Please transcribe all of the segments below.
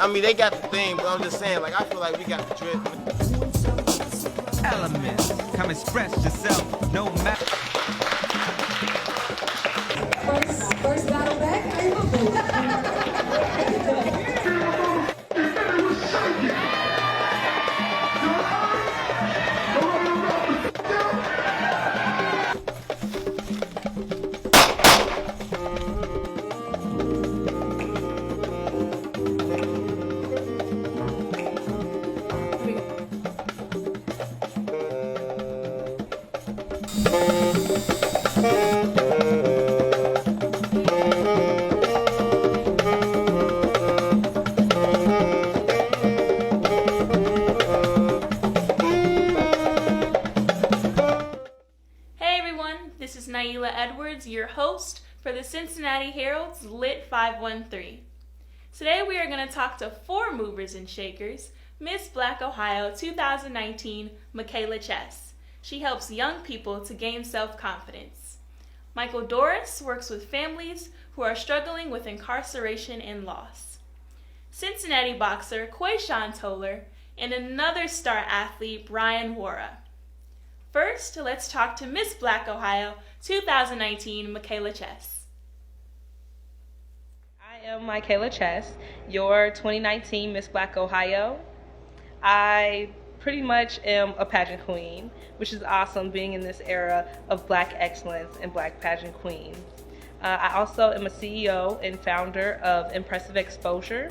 I mean, they got the thing, but I'm just saying, like, I feel like we got the drip. Elements, come express yourself, no matter. First battle back, how you doing? This is Nailah Edwards, your host for the Cincinnati Herald's Lit 513. Today we are going to talk to 4 movers and shakers, Miss Black Ohio 2019 Mikayla Chess. She helps young people to gain self-confidence. Michael Dorris works with families who are struggling with incarceration and loss. Cincinnati boxer Quashawn Toler and another star athlete Bryan Warah. First, let's talk to Miss Black Ohio 2019 Mikayla Chess. I am Mikayla Chess, your 2019 Miss Black Ohio. I pretty much am a pageant queen, which is awesome being in this era of Black excellence and Black pageant queens. I also am a CEO and founder of Impressive Exposure,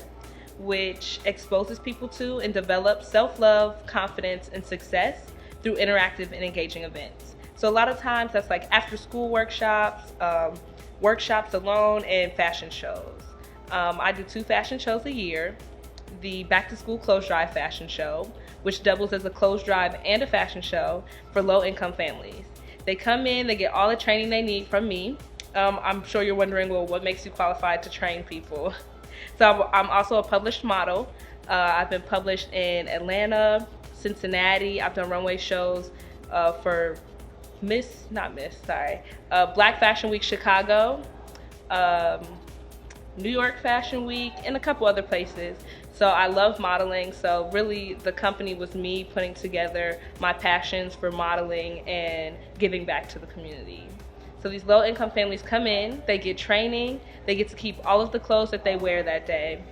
which exposes people to and develops self-love, confidence, and success through interactive and engaging events. So a lot of times that's like after school workshops, workshops alone, and fashion shows. I do 2 fashion shows a year. The Back to School Clothes Drive fashion show, which doubles as a clothes drive and a fashion show for low-income families. They come in, they get all the training they need from me. I'm sure you're wondering, well, what makes you qualified to train people? So I'm also a published model. I've been published in Atlanta, Cincinnati. I've done runway shows for Black Fashion Week Chicago, New York Fashion Week, and a couple other places. So I love modeling. So really the company was me putting together my passions for modeling and giving back to the community. So these low income families come in, they get training, they get to keep all of the clothes that they wear that day,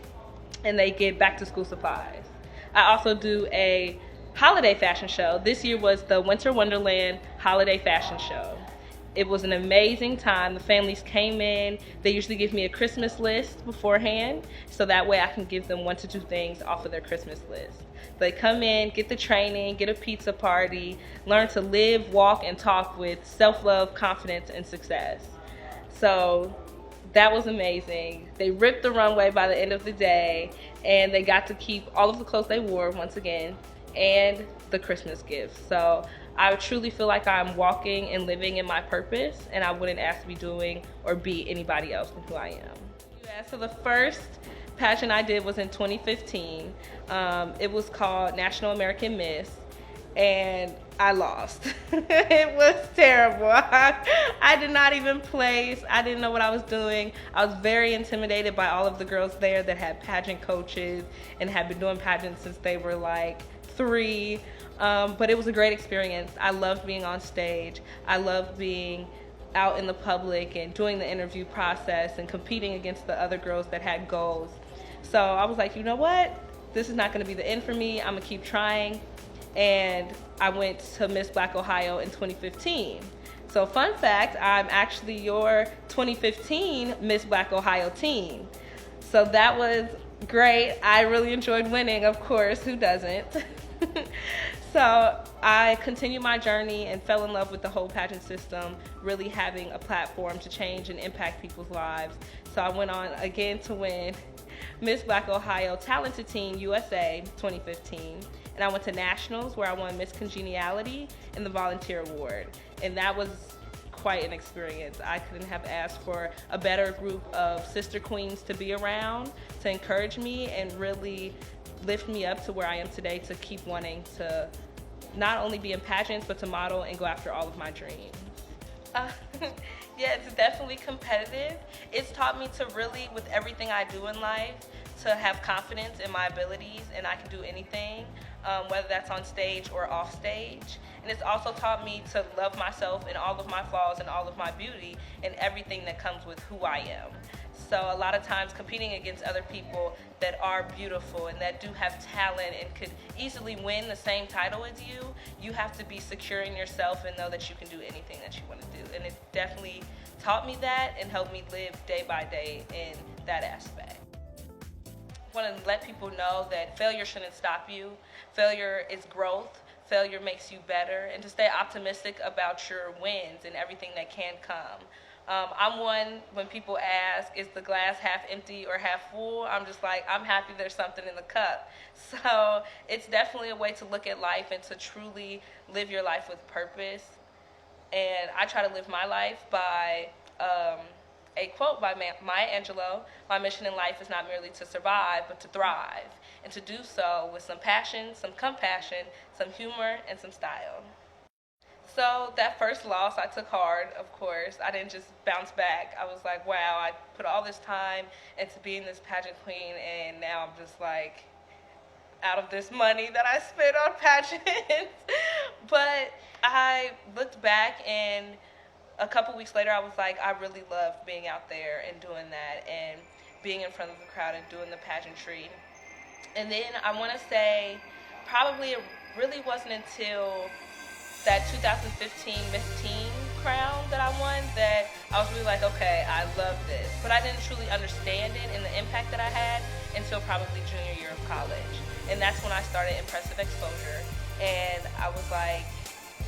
and they get back to school supplies. I also do a holiday fashion show. This year was the Winter Wonderland Holiday Fashion Show. It was an amazing time. The families came in. They usually give me a Christmas list beforehand, so that way I can give them 1 to 2 things off of their Christmas list. They come in, get the training, get a pizza party, learn to live, walk, and talk with self-love, confidence, and success. So that was amazing. They ripped the runway by the end of the day, and they got to keep all of the clothes they wore once again, and the Christmas gifts. So I truly feel like I'm walking and living in my purpose, and I wouldn't ask to be doing or be anybody else than who I am. Yeah, so the first pageant I did was in 2015. It was called National American Miss, and I lost. It was terrible. I did not even place. I didn't know what I was doing. I was very intimidated by all of the girls there that had pageant coaches and had been doing pageants since they were like 3. But it was a great experience. I loved being on stage. I loved being out in the public and doing the interview process and competing against the other girls that had goals. So I was like, you know what? This is not going to be the end for me. I'm going to keep trying. And I went to Miss Black Ohio in 2015. So fun fact, I'm actually your 2015 Miss Black Ohio team. So that was great. I really enjoyed winning, of course. Who doesn't? So I continued my journey and fell in love with the whole pageant system, really having a platform to change and impact people's lives. So I went on again to win Miss Black Ohio Talented Teen USA 2015. And I went to nationals where I won Miss Congeniality and the Volunteer Award. And that was quite an experience. I couldn't have asked for a better group of sister queens to be around, to encourage me and really lift me up to where I am today, to keep wanting to not only be in pageants, but to model and go after all of my dreams. Yeah, it's definitely competitive. It's taught me to really, with everything I do in life, to have confidence in my abilities, and I can do anything, whether that's on stage or off stage. And it's also taught me to love myself and all of my flaws and all of my beauty and everything that comes with who I am. So a lot of times competing against other people that are beautiful and that do have talent and could easily win the same title as you, you have to be secure in yourself and know that you can do anything that you want to do. And it definitely taught me that and helped me live day by day in that aspect. I want to let people know that failure shouldn't stop you. Failure is growth. Failure makes you better, and to stay optimistic about your wins and everything that can come. I'm one, when people ask, is the glass half empty or half full? I'm just like, I'm happy there's something in the cup. So it's definitely a way to look at life and to truly live your life with purpose. And I try to live my life by a quote by Maya Angelou: "My mission in life is not merely to survive, but to thrive, and to do so with some passion, some compassion, some humor, and some style." So that first loss I took hard, of course. I didn't just bounce back. I was like, wow, I put all this time into being this pageant queen, and now I'm just like out of this money that I spent on pageants. But I looked back, and a couple weeks later, I was like, I really loved being out there and doing that and being in front of the crowd and doing the pageantry. And then I want to say probably it really wasn't until that 2015 Miss Teen crown that I won that I was really like, okay, I love this. But I didn't truly understand it and the impact that I had until probably junior year of college. And that's when I started Impressive Exposure. And I was like,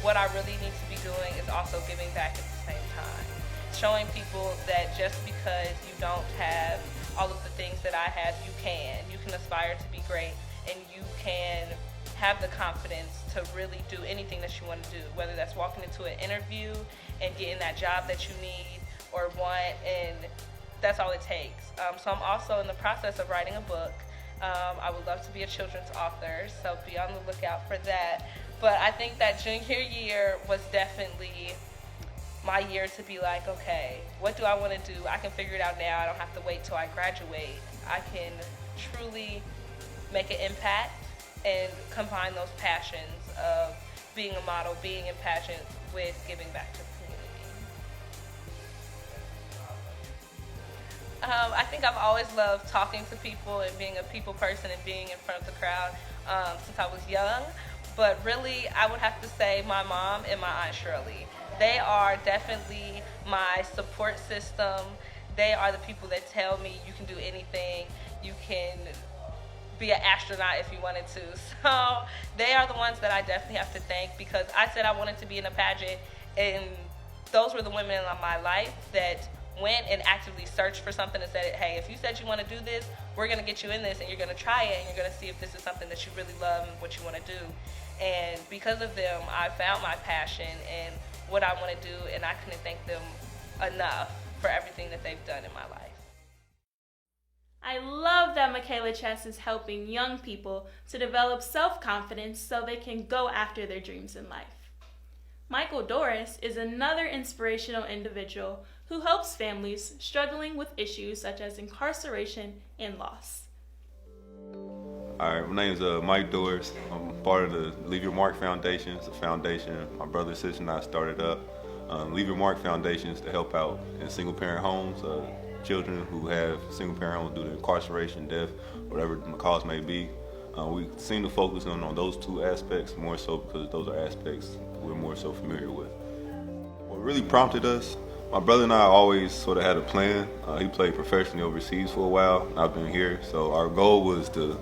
what I really need to be doing is also giving back at the same time. Showing people that just because you don't have all of the things that I have, you can. You can aspire to be great, and you can have the confidence to really do anything that you want to do, whether that's walking into an interview and getting that job that you need or want, and that's all it takes. So I'm also in the process of writing a book. I would love to be a children's author, so be on the lookout for that. But I think that junior year was definitely my year to be like, okay, what do I want to do? I can figure it out now. I don't have to wait till I graduate. I can truly make an impact and combine those passions of being a model, being in pageants, with giving back to the community. I think I've always loved talking to people and being a people person and being in front of the crowd since I was young. But really, I would have to say my mom and my Aunt Shirley. They are definitely my support system. They are the people that tell me you can do anything. You can be an astronaut if you wanted to. So they are the ones that I definitely have to thank, because I said I wanted to be in a pageant, and those were the women in my life that went and actively searched for something and said, hey, if you said you want to do this, we're going to get you in this, and you're going to try it, and you're going to see if this is something that you really love and what you want to do. And because of them, I found my passion and what I want to do, and I couldn't thank them enough for everything that they've done in my life. I love that Mikayla Chess is helping young people to develop self-confidence so they can go after their dreams in life. Michael Dorris is another inspirational individual who helps families struggling with issues such as incarceration and loss. All right, my name is Mike Dorris. I'm part of the Leave Your Mark Foundation. It's a foundation my brother, sister, and I started up. Leave Your Mark Foundation is to help out in single-parent homes, children who have single-parent homes due to incarceration, death, whatever the cause may be. We seem to focus on those two aspects more so because those are aspects we're more so familiar with. What really prompted us, my brother and I always sort of had a plan. He played professionally overseas for a while. I've been here, so our goal was to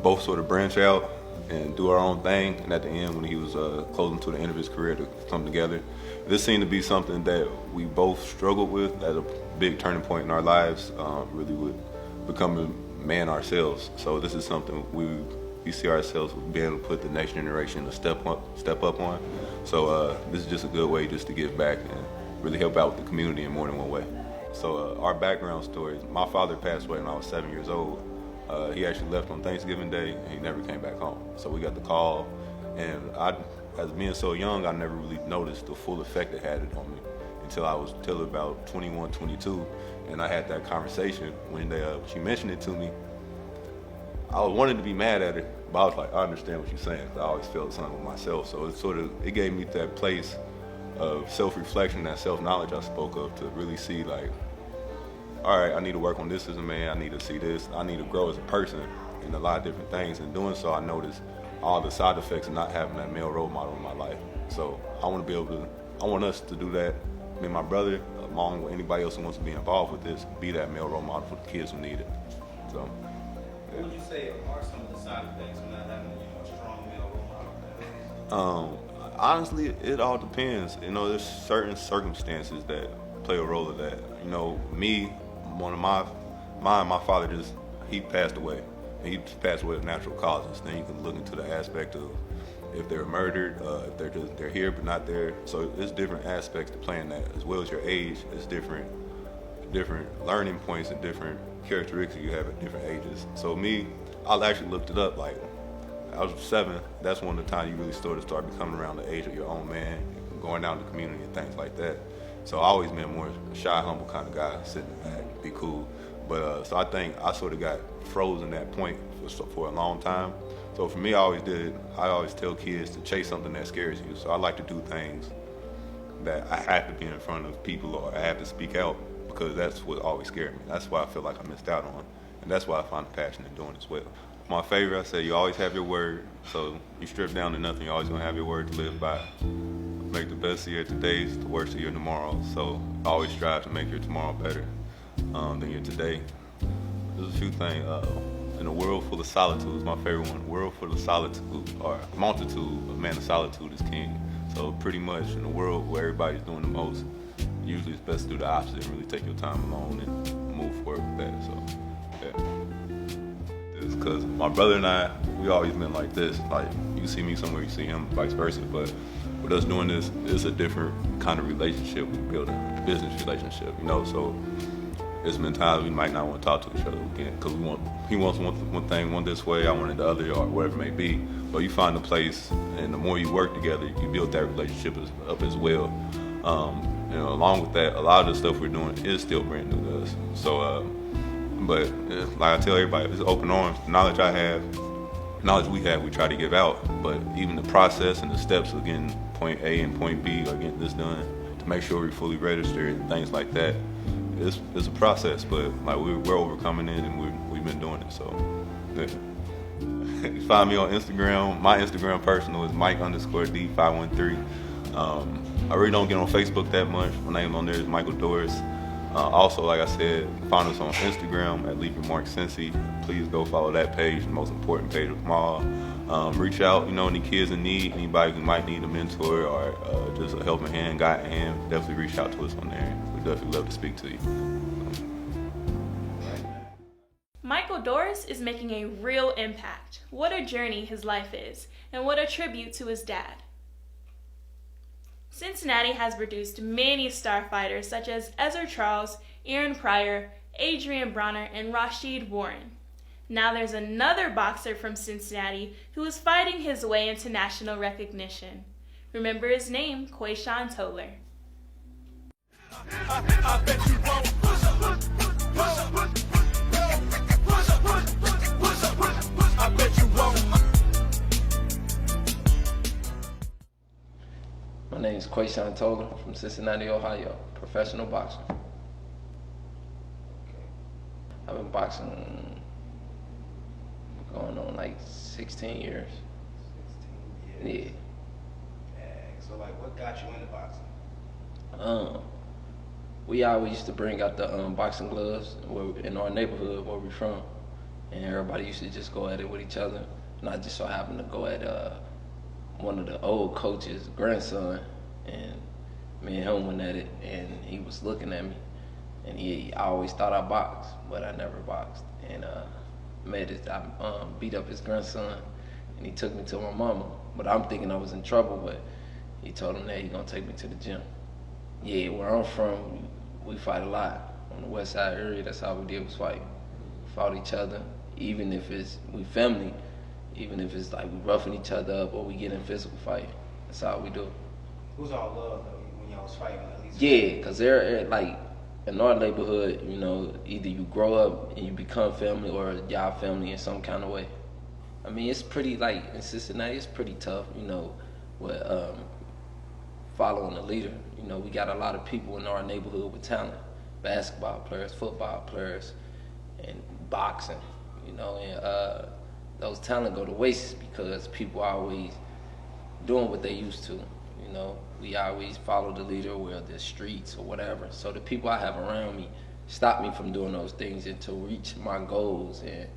both sort of branch out and do our own thing. And at the end, when he was closing to the end of his career, to come together. This seemed to be something that we both struggled with at a big turning point in our lives, really with becoming man ourselves. So this is something we see ourselves being able to put the next generation to step up on. So this is just a good way just to give back and really help out the community in more than one way. So our background story, my father passed away when I was 7 years old. He actually left on Thanksgiving Day, and he never came back home. So we got the call, and as being so young, I never really noticed the full effect it had on me until about 21, 22, and I had that conversation when she mentioned it to me, I wanted to be mad at her, but I was like, I understand what you're saying. I always felt something with myself, so it gave me that place of self-reflection, that self-knowledge I spoke of, to really see like, all right, I need to work on this as a man. I need to see this. I need to grow as a person in a lot of different things. And doing so, I noticed all the side effects of not having that male role model in my life. So I want us to do that. Me and my brother, along with anybody else who wants to be involved with this, be that male role model for the kids who need it. So. What would you say are some of the side effects of not having a strong male role model? Honestly, it all depends. There's certain circumstances that play a role of that. Me, my father he passed away. He passed away of natural causes. Then you can look into the aspect of if they're murdered, if they're here but not there. So there's different aspects to playing that, as well as your age. There's different learning points and different characteristics you have at different ages. So me, I actually looked it up. Like I was 7. That's one of the times you really start becoming around the age of your own man, going out in the community and things like that. So I always been more shy, humble kind of guy, sitting back, be cool. But so I think I sort of got frozen that point for a long time. So for me, I always tell kids to chase something that scares you. So I like to do things that I have to be in front of people or I have to speak out, because that's what always scared me. That's why I feel like I missed out on. And that's why I find the passion in doing as well. My favorite, I say, you always have your word. So you strip down to nothing, you're always gonna have your word to live by. Make the best of your todays, the worst of your tomorrows. So always strive to make your tomorrow better than your today. There's a few things. In a world full of solitude is my favorite one. World full of solitude, or multitude, a man of solitude is king. So pretty much in a world where everybody's doing the most, usually it's best to do the opposite and really take your time alone and move forward with that. So, yeah. It's because my brother and I, we always been like this. Like, you see me somewhere, you see him, vice versa. But with us doing this, it's a different kind of relationship we build, a business relationship, So there's been times we might not want to talk to each other again because he wants one thing one this way, I wanted the other, or whatever it may be. But you find a place, and the more you work together, you build that relationship up as well. Along with that, a lot of the stuff we're doing is still brand new to us. So, but like I tell everybody, it's open arms. The knowledge we have, we try to give out. But even the process and the steps of getting point A and point B, or getting this done to make sure we're fully registered and things like that, it's a process. But like we're overcoming it, and we've been doing it. So, yeah. You find me on Instagram. My Instagram personal is Mike_D513. I really don't get on Facebook that much. My name on there is Michael Dorris. Also, like I said, find us on Instagram at Leave Your Mark Cincy. Please go follow that page, the most important page of them all. Reach out, any kids in need, anybody who might need a mentor or just a helping hand, guiding hand, definitely reach out to us on there. We'd definitely love to speak to you. Michael Dorris is making a real impact. What a journey his life is, and what a tribute to his dad. Cincinnati has produced many star fighters such as Ezra Charles, Aaron Pryor, Adrian Bronner, and Rashid Warren. Now there's another boxer from Cincinnati who is fighting his way into national recognition. Remember his name, Quashawn Toler. I bet you won't. I bet you won't. My name is Quashawn Toler from Cincinnati, Ohio, professional boxer. I've been boxing going on like 16 years. 16 years? Yeah. So like what got you into boxing? We always used to bring out the boxing gloves in our neighborhood where we're from, and everybody used to just go at it with each other. And I just so happened to go at one of the old coach's grandson, and me and him went at it, and he was looking at me, and I always thought I boxed, but I never boxed. And I beat up his grandson, and he took me to my mama. But I'm thinking I was in trouble, but he told him that he's gonna take me to the gym. Yeah, where I'm from, we fight a lot. On the west side area, that's how we did, was fight. We fought each other, even if we family, even if it's like we roughing each other up or we get in physical fight. That's how we do it. Who's all love though when y'all was fighting at least? Yeah, cause they're like in our neighborhood, you know, either you grow up and you become family or y'all family in some kind of way. I mean, it's pretty, like, in Cincinnati, it's pretty tough, you know, with following a leader. You know, we got a lot of people in our neighborhood with talent, basketball players, football players, and boxing, you know, and those talent go to waste because people are always doing what they used to, you know. We always follow the leader, whether the streets or whatever. So the people I have around me stop me from doing those things and to reach my goals and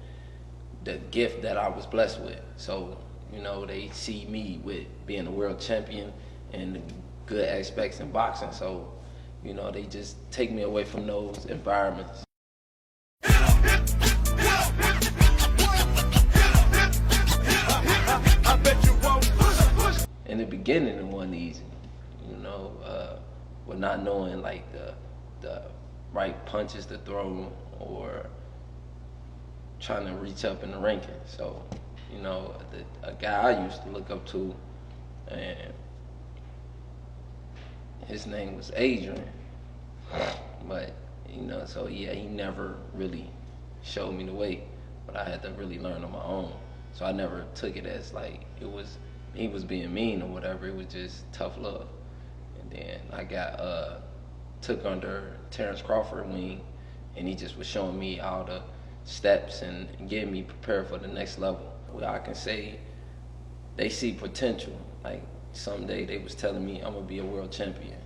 the gift that I was blessed with. So, you know, they see me with being a world champion and the good aspects in boxing. So, you know, they just take me away from those environments. In the beginning, it wasn't easy, you know, with not knowing like the right punches to throw or trying to reach up in the ranking. So, you know, a guy I used to look up to, and his name was Adrian, but, you know, so yeah, he never really showed me the way, but I had to really learn on my own. So I never took it as like he was being mean or whatever. It was just tough love. And then I got took under Terrence Crawford's wing, and he just was showing me all the steps and getting me prepared for the next level. Well, I can say they see potential. Like someday they was telling me I'm gonna be a world champion,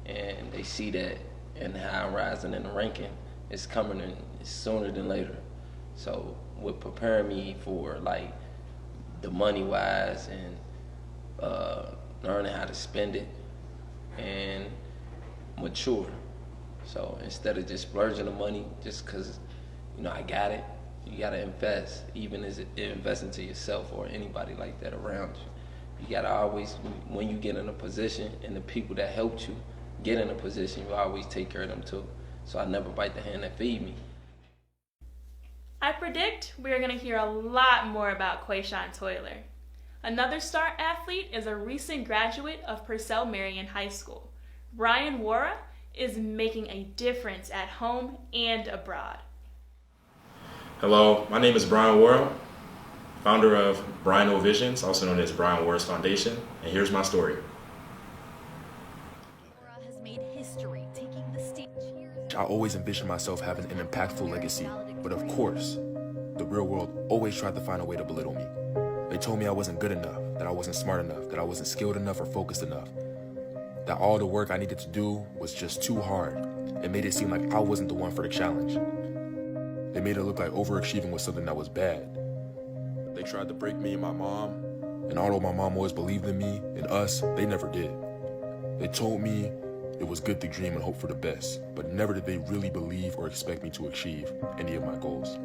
and they see that, and how I'm rising in the ranking is coming in sooner than later. So with preparing me for like the money wise and learning how to spend it and mature. So instead of just splurging the money just because, you know, I got it, you gotta invest, even as invest into yourself or anybody like that around you. You gotta always, when you get in a position and the people that helped you get in a position, you always take care of them too. So I never bite the hand that feed me. I predict we're going to hear a lot more about Quashawn Toler. Another star athlete is a recent graduate of Purcell Marian High School. Bryan Warah is making a difference at home and abroad. Hello, my name is Bryan Warah, founder of Bryan Visions, also known as Bryan Warah's Foundation, and here's my story. Has made history, taking the stage. I always envisioned myself having an impactful legacy, but of course, the real world always tried to find a way to belittle me. They told me I wasn't good enough, that I wasn't smart enough, that I wasn't skilled enough or focused enough, that all the work I needed to do was just too hard. It made it seem like I wasn't the one for the challenge. They made it look like overachieving was something that was bad. They tried to break me and my mom, and although my mom always believed in me and us, they never did. They told me it was good to dream and hope for the best, but never did they really believe or expect me to achieve any of my goals.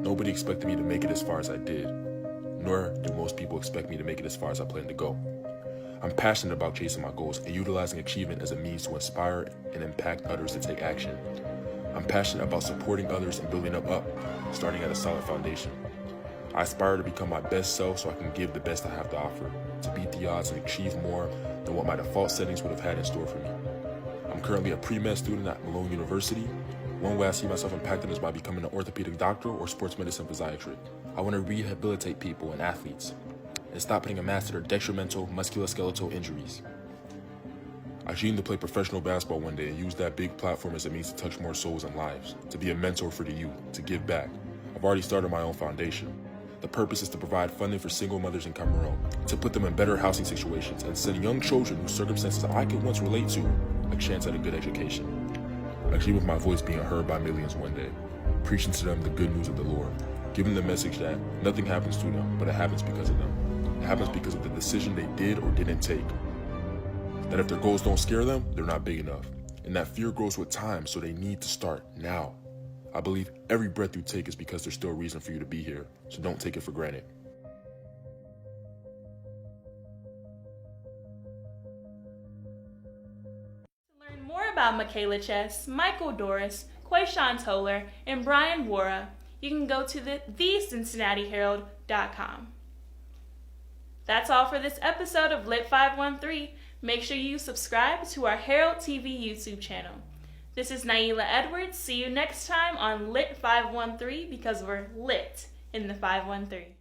Nobody expected me to make it as far as I did, nor do most people expect me to make it as far as I plan to go. I'm passionate about chasing my goals and utilizing achievement as a means to inspire and impact others to take action. I'm passionate about supporting others and building them up, starting at a solid foundation. I aspire to become my best self so I can give the best I have to offer, to beat the odds and achieve more than what my default settings would have had in store for me. I'm currently a pre-med student at Malone University. One way I see myself impacted is by becoming an orthopedic doctor or sports medicine physiatrist. I want to rehabilitate people and athletes and stop putting a mask to their detrimental musculoskeletal injuries. I dream to play professional basketball one day and use that big platform as a means to touch more souls and lives, to be a mentor for the youth, to give back. I've already started my own foundation. The purpose is to provide funding for single mothers in Cameroon, to put them in better housing situations and send young children whose circumstances I could once relate to a chance at a good education. I dream of my voice being heard by millions one day, preaching to them the good news of the Lord, giving the message that nothing happens to them, but it happens because of them. It happens because of the decision they did or didn't take. That if their goals don't scare them, they're not big enough. And that fear grows with time, so they need to start now. I believe every breath you take is because there's still a reason for you to be here, so don't take it for granted. To learn more about Mikayla Chess, Michael Dorris, Quashawn Toler, and Bryan Warah, you can go to the CincinnatiHerald.com. That's all for this episode of Lit 513. Make sure you subscribe to our Herald TV YouTube channel. This is Nailah Edwards. See you next time on Lit 513 because we're lit in the 513.